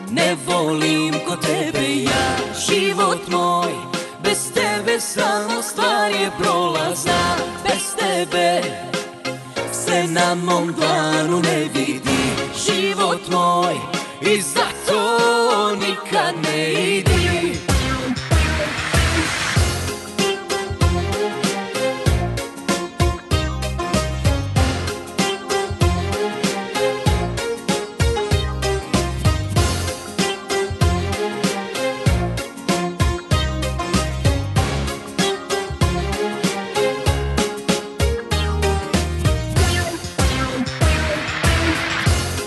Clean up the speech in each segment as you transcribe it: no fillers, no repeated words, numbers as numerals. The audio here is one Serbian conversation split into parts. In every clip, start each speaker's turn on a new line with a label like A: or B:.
A: Ne volim ko tebe ja, život moj. Bez tebe samo stvar je prolazna. Bez tebe se na mom dlanu ne vidi. Život moj i zato nikad ne idi.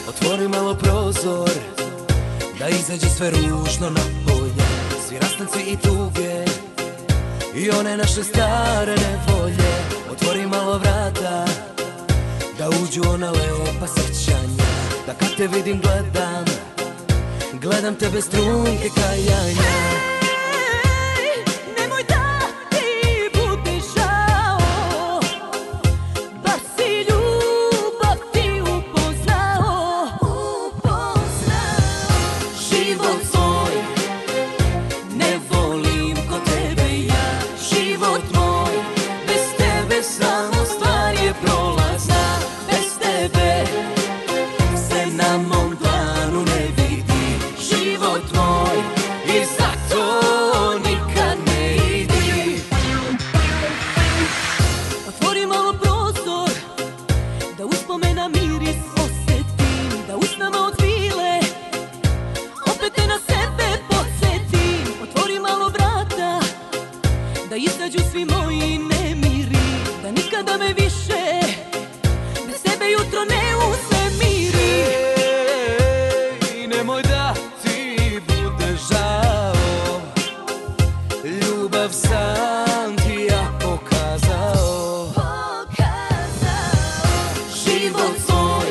A: Otvori malo prozor, da izađe sve ružno napolje. Svi rastanci i tuge i one naše stare nevolje. Otvori malo vrata, da uđu ona lepa sjećanja. Da kad te vidim gledam te bez trunke kajanja. Samo stvar je prolazna. Bez tebe se na mom dlanu ne vidi. Život moj i zato nikad ne idi. Otvori malo prozor, da uspomena miris osjetim. Da usnama od vile opet te na sebe podsjetim. Otvori malo vrata, da izađu svi moji nemiri. Da nikada me više bez tebe jutro ne uznemiri. Nemoj da ti bude žao, ljubav sam ti ja pokazao. Život svoj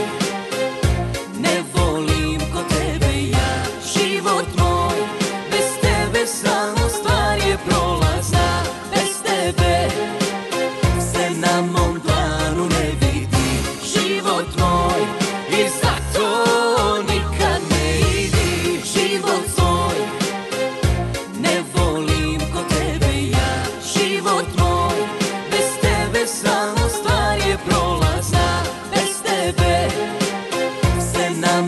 A: ne volim ko tebe ja. Život moj bez tebe samo stvar je prolazna. Bez tebe na mom dlanu ne vidi. Život moj i zato nikad ne idi. Život svoj ne volim ko tebe ja. Život moj bez tebe samo stvar je prolazna. Bez tebe se na